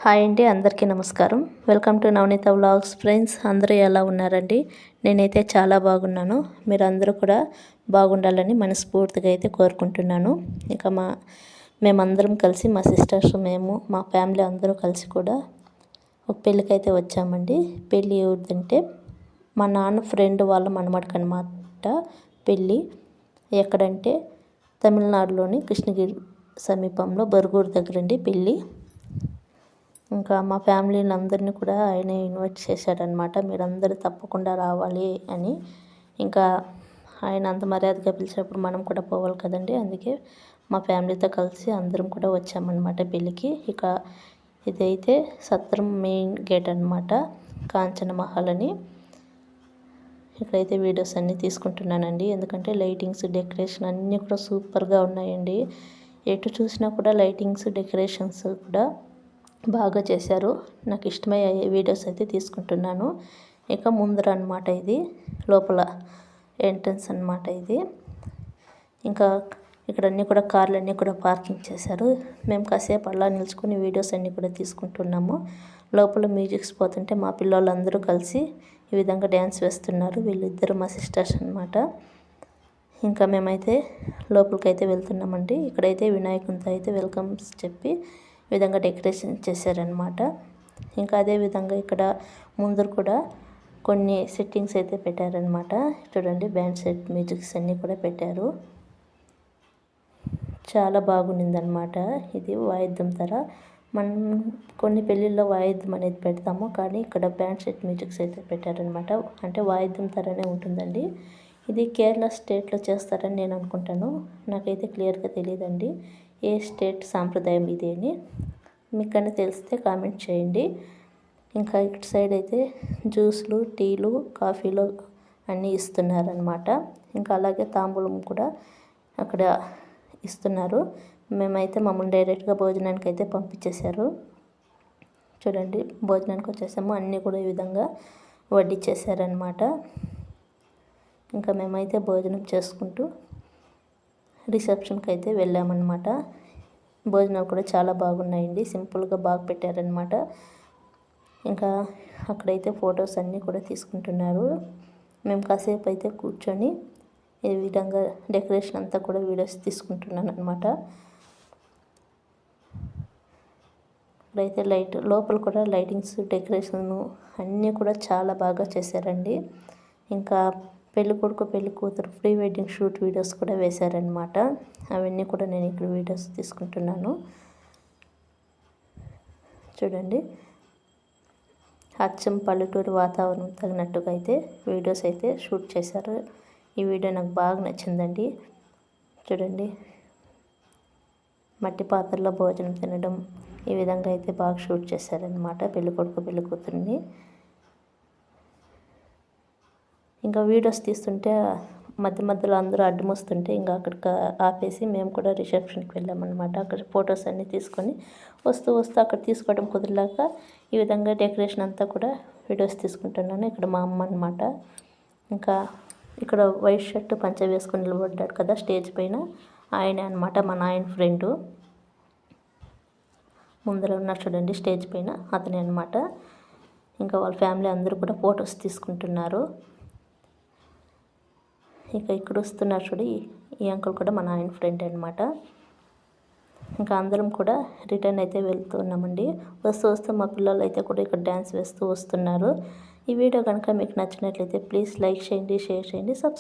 Hi అండి, అందరికీ నమస్కారం. Welcome to Navaneetha vlogs. Friends, అందరూ ఎలా ఉన్నారండి? నేనైతే చాలా బాగున్నాను. మీరందరూ కూడా బాగుండాలని మనస్ఫూర్తిగా అయితే కోరుకుంటున్నాను. ఇక మేమందరం కలిసి, మా సిస్టర్స్, మేము, మా ఫ్యామిలీ అందరూ కలిసి కూడా ఒక పెళ్ళికైతే వచ్చామండి. పెళ్ళి ఎవరిదంటే మా నాన్న ఫ్రెండ్ వాళ్ళ మనమడికి అనమాట పెళ్ళి. ఎక్కడంటే తమిళనాడులోని కృష్ణగిరి సమీపంలో బరుగురు దగ్గరండి పెళ్ళి. ఇంకా మా ఫ్యామిలీని అందరినీ కూడా ఆయన ఇన్వైట్ చేశాడనమాట. మీరందరూ తప్పకుండా రావాలి అని. ఇంకా ఆయన అంత మర్యాదగా పిలిచినప్పుడు మనం కూడా పోవాలి కదండి. అందుకే మా ఫ్యామిలీతో కలిసి అందరం కూడా వచ్చామన్నమాట పెళ్ళికి. ఇక ఇదైతే సత్రం మెయిన్ గేట్ అనమాట, కాంచన మహల్ అని. ఇక్కడైతే వీడియోస్ అన్నీ తీసుకుంటున్నానండి, ఎందుకంటే లైటింగ్స్, డెకరేషన్ అన్నీ కూడా సూపర్గా ఉన్నాయండి. ఎటు చూసినా కూడా లైటింగ్స్, డెకరేషన్స్ కూడా బాగా చేశారు. నాకు ఇష్టమయ్యే వీడియోస్ అయితే తీసుకుంటున్నాను. ఇక ముందర అనమాట ఇది, లోపల ఎంట్రన్స్ అనమాట ఇది. ఇంకా ఇక్కడ అన్నీ కూడా కార్లన్నీ కూడా పార్కింగ్ చేశారు. మేము కాసేపు అలా నిల్చుకొని వీడియోస్ అన్నీ కూడా తీసుకుంటున్నాము. లోపల మ్యూజిక్స్ పోతుంటే మా పిల్లలందరూ కలిసి ఈ విధంగా డ్యాన్స్ వేస్తున్నారు. వీళ్ళిద్దరు మా సిస్టర్స్ అనమాట. ఇంకా మేమైతే లోపలికైతే వెళ్తున్నామండి. ఇక్కడైతే వినాయకునితో అయితే వెల్కమ్స్ చెప్పి ఈ విధంగా డెకరేషన్ చేశారనమాట. ఇంకా అదేవిధంగా ఇక్కడ ముందర కూడా కొన్ని సెట్టింగ్స్ అయితే పెట్టారనమాట. చూడండి, బ్యాండ్ సెట్, మ్యూజిక్స్ అన్నీ కూడా పెట్టారు. చాలా బాగుండిందనమాట. ఇది వాయిద్యం తర మనం కొన్ని పెళ్ళిళ్ళలో వాయిద్యం అనేది పెడతాము, కానీ ఇక్కడ బ్యాండ్ సెట్, మ్యూజిక్స్ అయితే పెట్టారనమాట. అంటే వాయిద్యం తరనే ఉంటుందండి. ఇది కేరళ స్టేట్లో చేస్తారని నేను అనుకుంటాను. నాకైతే క్లియర్గా తెలియదండి ఏ స్టేట్ సాంప్రదాయం ఇది అని. మీకన్నా తెలిస్తే కామెంట్ చేయండి. ఇంకా ఇటు సైడ్ అయితే జ్యూస్లు, టీలు, కాఫీలు అన్నీ ఇస్తున్నారనమాట. ఇంకా అలాగే తాంబూలం కూడా అక్కడ ఇస్తున్నారు. మేమైతే మమ్మల్ని డైరెక్ట్గా భోజనానికి అయితే పంపించేశారు. చూడండి, భోజనానికి వచ్చేసాము. అన్నీ కూడా ఈ విధంగా వడ్డిచ్చేసారనమాట. ఇంకా మేమైతే భోజనం చేసుకుంటూ రిసెప్షన్కి అయితే వెళ్ళామన్నమాట. భోజనాలు కూడా చాలా బాగున్నాయండి, సింపుల్గా బాగా పెట్టారనమాట. ఇంకా అక్కడైతే ఫొటోస్ అన్నీ కూడా తీసుకుంటున్నారు. మేము కాసేపు అయితే కూర్చొని ఈ విధంగా డెకరేషన్ అంతా కూడా వీడియోస్ తీసుకుంటున్నాను అనమాట. ఇక్కడైతే లోపల కూడా లైటింగ్స్, డెకరేషన్ అన్నీ కూడా చాలా బాగా చేశారండి. ఇంకా పెళ్ళి కొడుకు, పెళ్ళి కూతురు ప్రీ వెడ్డింగ్ షూట్ వీడియోస్ కూడా వేశారనమాట. అవన్నీ కూడా నేను ఇక్కడ వీడియోస్ తీసుకుంటున్నాను. చూడండి, అచ్చం పల్లెటూరు వాతావరణం తగినట్టుగా అయితే వీడియోస్ అయితే షూట్ చేశారు. ఈ వీడియో నాకు బాగా నచ్చిందండి. చూడండి, మట్టి పాత్రలో భోజనం తినడం, ఈ విధంగా అయితే బాగా షూట్ చేశారనమాట పెళ్ళి కొడుకు, పెళ్ళి కూతురిని. ఇంకా వీడియోస్ తీస్తుంటే మధ్య మధ్యలో అందరూ అడ్డం వస్తుంటే ఇంకా అక్కడికి ఆపేసి మేము కూడా రిసెప్షన్కి వెళ్ళామన్నమాట. అక్కడ ఫొటోస్ అన్నీ తీసుకొని వస్తూ అక్కడ తీసుకోవడం కుదిరిలాక ఈ విధంగా డెకరేషన్ అంతా కూడా వీడియోస్ తీసుకుంటున్నాను. ఇక్కడ మా అమ్మ అనమాట. ఇంకా ఇక్కడ వైట్ షర్ట్, పంచ వేసుకొని నిలబడ్డాడు కదా స్టేజ్ పైన, ఆయనే అనమాట, మా నాయన ఫ్రెండు. ముందర ఉన్నారు చూడండి స్టేజ్ పైన, అతనే అనమాట. ఇంకా వాళ్ళ ఫ్యామిలీ అందరూ కూడా ఫొటోస్ తీసుకుంటున్నారు. ఇక ఇక్కడ వస్తున్నారు చూడు, ఈ అంకుల్ కూడా మా నాయన ఫ్రెండ్ అనమాట. ఇంకా అందరం కూడా రిటర్న్ అయితే వెళ్తున్నామండి. వస్తూ మా పిల్లలు అయితే కూడా ఇక్కడ డ్యాన్స్ వేస్తూ వస్తున్నారు. ఈ వీడియో కనుక మీకు నచ్చినట్లయితే ప్లీజ్ లైక్ చేయండి, షేర్ చేయండి, సబ్స్క్రైబ్